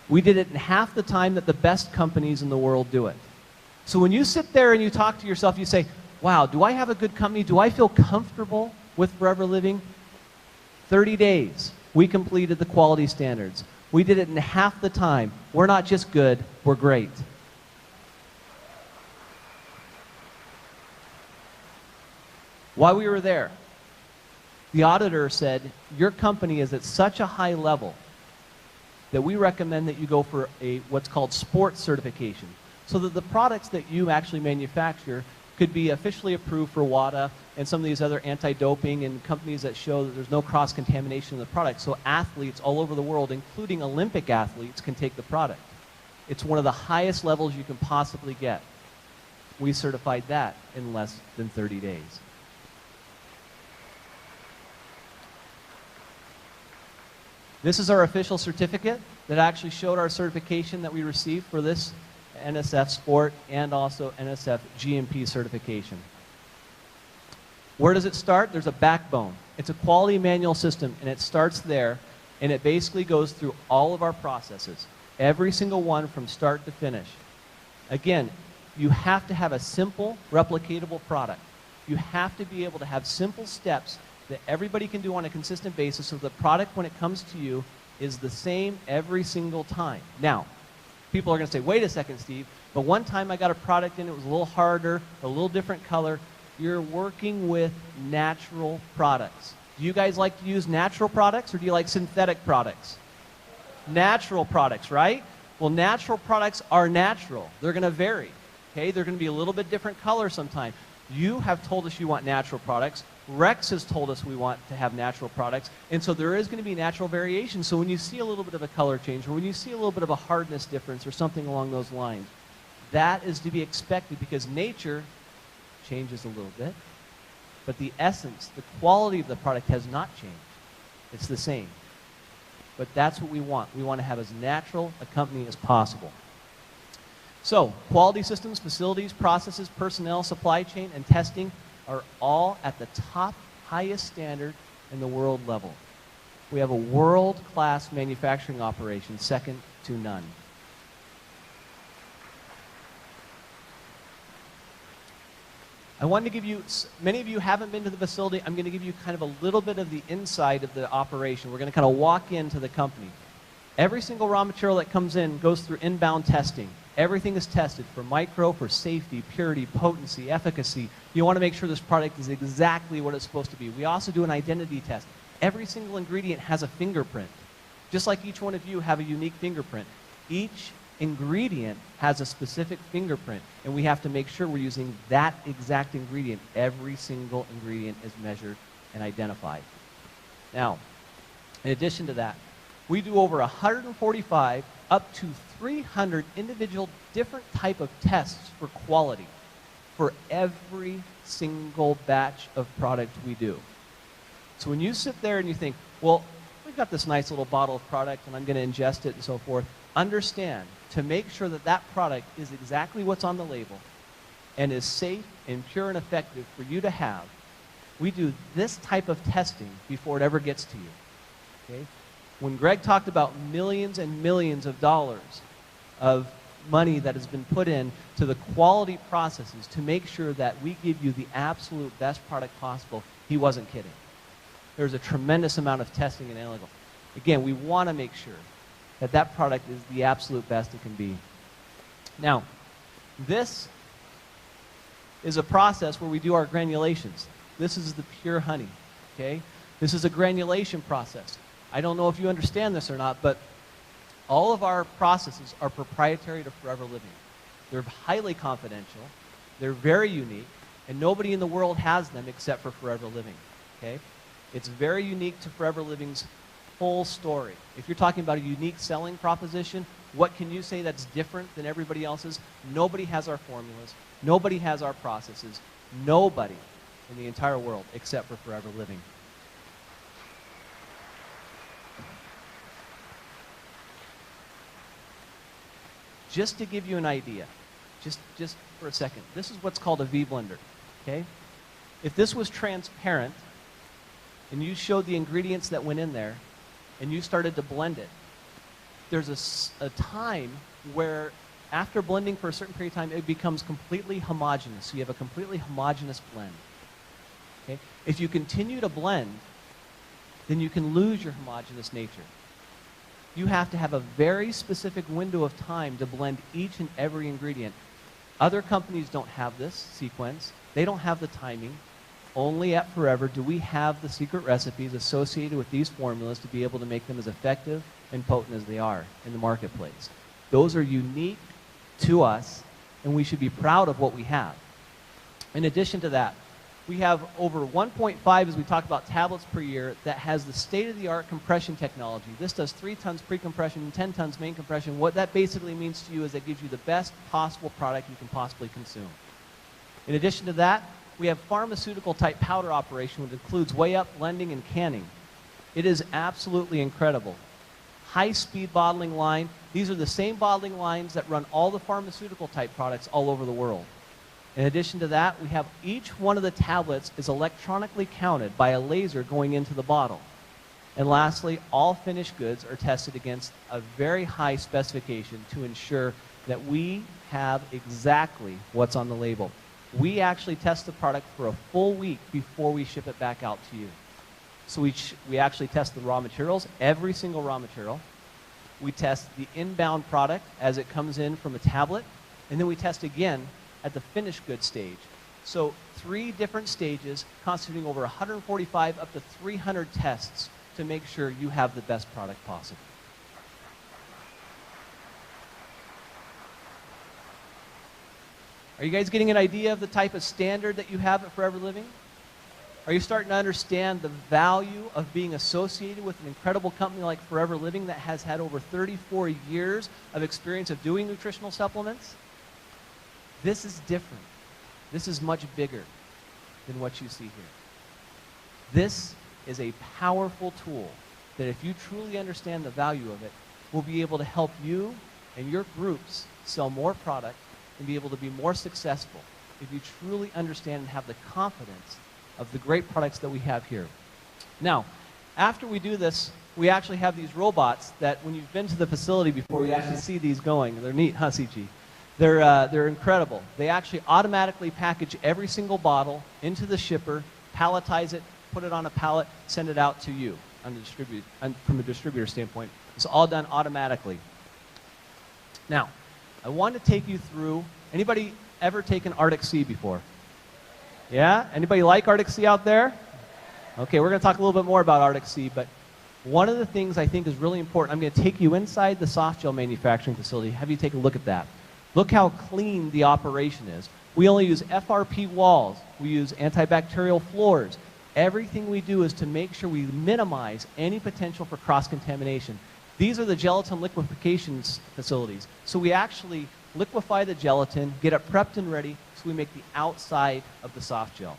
We did it in half the time that the best companies in the world do it. So when you sit there and you talk to yourself, you say, wow, do I have a good company? Do I feel comfortable with Forever Living? 30 days, we completed the quality standards. We did it in half the time. We're not just good, we're great. While we were there, the auditor said, your company is at such a high level that we recommend that you go for what's called sports certification, so that the products that you actually manufacture could be officially approved for WADA and some of these other anti-doping and companies that show that there's no cross-contamination in the product, so athletes all over the world, including Olympic athletes, can take the product. It's one of the highest levels you can possibly get. We certified that in less than 30 days. This is our official certificate that actually showed our certification that we received for this NSF Sport and also NSF GMP certification. Where does it start? There's a backbone. It's a quality manual system, and it starts there, and it basically goes through all of our processes, every single one from start to finish. Again, you have to have a simple, replicatable product. You have to be able to have simple steps that everybody can do on a consistent basis, so the product, when it comes to you, is the same every single time. Now, people are going to say, wait a second, Steve, but one time I got a product in, it was a little harder, a little different color. You're working with natural products. Do you guys like to use natural products, or do you like synthetic products? Natural products, right? Well, natural products are natural. They're going to vary. Okay? They're going to be a little bit different color sometimes. You have told us you want natural products. Rex has told us we want to have natural products, and so there is going to be natural variation. So when you see a little bit of a color change, or when you see a little bit of a hardness difference, or something along those lines, that is to be expected, because nature changes a little bit, but the essence, the quality of the product has not changed. It's the same. But that's what we want. We want to have as natural a company as possible. So, quality systems, facilities, processes, personnel, supply chain, and testing are all at the top, highest standard in the world level. We have a world-class manufacturing operation, second to none. I wanted to give you, many of you haven't been to the facility, I'm going to give you kind of a little bit of the inside of the operation. We're going to kind of walk into the company. Every single raw material that comes in goes through inbound testing. Everything is tested for micro, for safety, purity, potency, efficacy. You want to make sure this product is exactly what it's supposed to be. We also do an identity test. Every single ingredient has a fingerprint. Just like each one of you have a unique fingerprint. Each ingredient has a specific fingerprint, and we have to make sure we're using that exact ingredient. Every single ingredient is measured and identified. Now, in addition to that, we do over 145 up to 300 individual different type of tests for quality for every single batch of product we do. So when you sit there and you think, well, we've got this nice little bottle of product and I'm going to ingest it and so forth, understand, to make sure that that product is exactly what's on the label and is safe and pure and effective for you to have, we do this type of testing before it ever gets to you. Okay? When Greg talked about millions and millions of dollars of money that has been put in to the quality processes to make sure that we give you the absolute best product possible, he wasn't kidding. There's a tremendous amount of testing and analytical. Again, we want to make sure that that product is the absolute best it can be. Now, this is a process where we do our granulations. This is the pure honey, okay? This is a granulation process. I don't know if you understand this or not, but all of our processes are proprietary to Forever Living. They're highly confidential, they're very unique, and nobody in the world has them except for Forever Living, okay? It's very unique to Forever Living's whole story. If you're talking about a unique selling proposition, what can you say that's different than everybody else's? Nobody has our formulas, nobody has our processes, nobody in the entire world except for Forever Living. Just to give you an idea, just for a second, this is what's called a V-blender, okay? If this was transparent and you showed the ingredients that went in there and you started to blend it, there's a time where after blending for a certain period of time, it becomes completely homogeneous. So you have a completely homogeneous blend. Okay? If you continue to blend, then you can lose your homogeneous nature. You have to have a very specific window of time to blend each and every ingredient. Other companies don't have this sequence. They don't have the timing. Only at Forever do we have the secret recipes associated with these formulas to be able to make them as effective and potent as they are in the marketplace. Those are unique to us, and we should be proud of what we have. In addition to that, we have over 1.5, as we talked about, tablets per year that has the state-of-the-art compression technology. This does 3 tons pre-compression and 10 tons main compression. What that basically means to you is it gives you the best possible product you can possibly consume. In addition to that, we have pharmaceutical-type powder operation, which includes weigh-up, blending, and canning. It is absolutely incredible. High-speed bottling line. These are the same bottling lines that run all the pharmaceutical-type products all over the world. In addition to that, we have each one of the tablets is electronically counted by a laser going into the bottle. And lastly, all finished goods are tested against a very high specification to ensure that we have exactly what's on the label. We actually test the product for a full week before we ship it back out to you. So we actually test the raw materials, every single raw material. We test the inbound product as it comes in from a tablet, and then we test again at the finished goods stage. So 3 different stages constituting over 145 up to 300 tests to make sure you have the best product possible. Are you guys getting an idea of the type of standard that you have at Forever Living? Are you starting to understand the value of being associated with an incredible company like Forever Living that has had over 34 years of experience of doing nutritional supplements? This is different. This is much bigger than what you see here. This is a powerful tool that if you truly understand the value of it, will be able to help you and your groups sell more product and be able to be more successful if you truly understand and have the confidence of the great products that we have here. Now, after we do this, we actually have these robots that when you've been to the facility before, you actually see these going. They're neat, huh, CG? They're incredible. They actually automatically package every single bottle into the shipper, palletize it, put it on a pallet, send it out to you from a distributor standpoint. It's all done automatically. Now, I want to take you through, anybody ever taken Arctic Sea before? Yeah? Anybody like Arctic Sea out there? Okay, we're going to talk a little bit more about Arctic Sea, but one of the things I think is really important, I'm going to take you inside the soft gel manufacturing facility, have you take a look at that. Look how clean the operation is. We only use FRP walls. We use antibacterial floors. Everything we do is to make sure we minimize any potential for cross-contamination. These are the gelatin liquefaction facilities. So we actually liquefy the gelatin, get it prepped and ready, so we make the outside of the soft gel.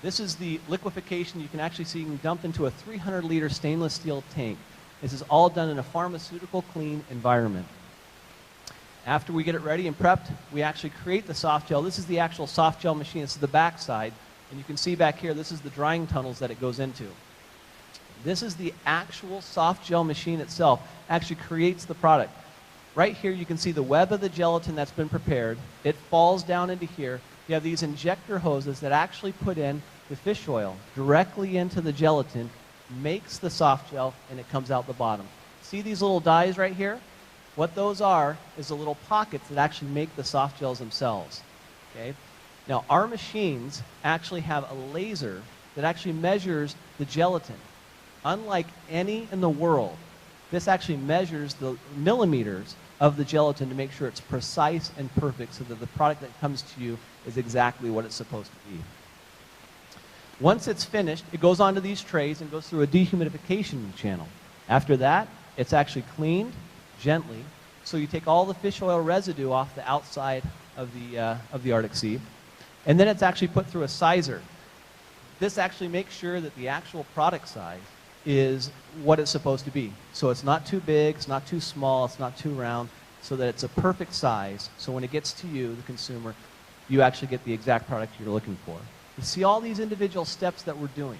This is the liquefaction. You can actually see you can dump into a 300-liter stainless steel tank. This is all done in a pharmaceutical clean environment. After we get it ready and prepped, we actually create the soft gel. This is the actual soft gel machine. This is the back side. And you can see back here, this is the drying tunnels that it goes into. This is the actual soft gel machine itself. Actually creates the product. Right here, you can see the web of the gelatin that's been prepared. It falls down into here. You have these injector hoses that actually put in the fish oil directly into the gelatin, makes the soft gel, and it comes out the bottom. See these little dies right here? What those are is the little pockets that actually make the soft gels themselves. Okay? Now, our machines actually have a laser that actually measures the gelatin. Unlike any in the world, this actually measures the millimeters of the gelatin to make sure it's precise and perfect so that the product that comes to you is exactly what it's supposed to be. Once it's finished, it goes onto these trays and goes through a dehumidification channel. After that, it's actually cleaned gently, so you take all the fish oil residue off the outside of the Arctic Sea, and then it's actually put through a sizer. This actually makes sure that the actual product size is what it's supposed to be. So it's not too big, it's not too small, it's not too round, so that it's a perfect size, so when it gets to you, the consumer, you actually get the exact product you're looking for. You see all these individual steps that we're doing,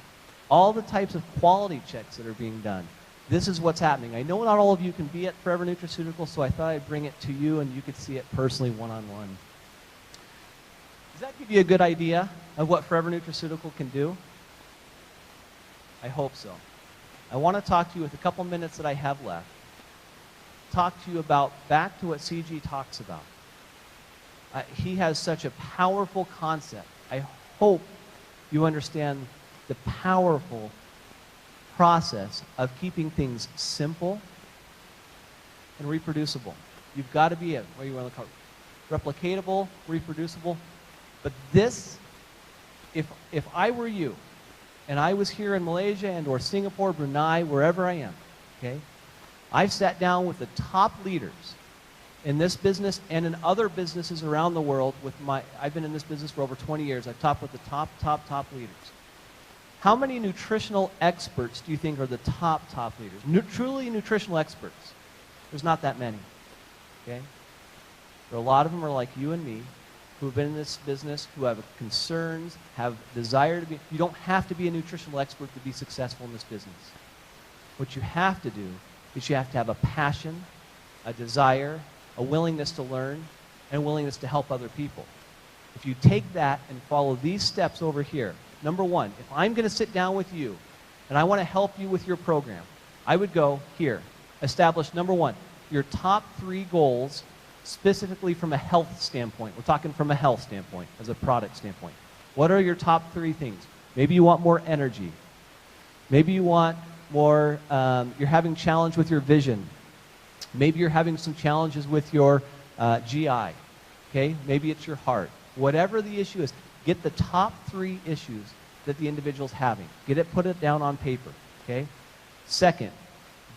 all the types of quality checks that are being done. This is what's happening. I know not all of you can be at Forever Nutraceutical, so I thought I'd bring it to you and you could see it personally one-on-one. Does that give you a good idea of what Forever Nutraceutical can do? I hope so. I want to talk to you with a couple minutes that I have left. Talk to you about, back to what CG talks about. He has such a powerful concept. I hope you understand the powerful process of keeping things simple and reproducible. You've got to be what you want to call it, replicatable, reproducible. But this, if I were you, and I was here in Malaysia and or Singapore, Brunei, wherever I am, okay, I've sat down with the top leaders in this business and in other businesses around the world. I've been in this business for over 20 years. I've talked with the top leaders. How many nutritional experts do you think are the top leaders? Truly nutritional experts. There's not that many. Okay? There are a lot of them are like you and me, who have been in this business, who have concerns, have desire to be. You don't have to be a nutritional expert to be successful in this business. What you have to do is you have to have a passion, a desire, a willingness to learn, and a willingness to help other people. If you take that and follow these steps over here, number one, if I'm going to sit down with you and I want to help you with your program, I would go here, establish, number one, your top 3 goals specifically from a health standpoint. We're talking from a health standpoint, as a product standpoint. What are your top 3 things? Maybe you want more energy. Maybe you want more, you're having challenge with your vision. Maybe you're having some challenges with your GI. Okay? Maybe it's your heart. Whatever the issue is, get the top 3 issues that the individual's having. Put it down on paper. Okay? Second,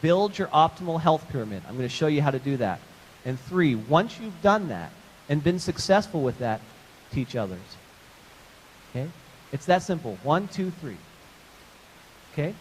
build your optimal health pyramid. I'm going to show you how to do that. And 3, once you've done that and been successful with that, teach others. Okay? It's that simple. 1, 2, 3. Okay?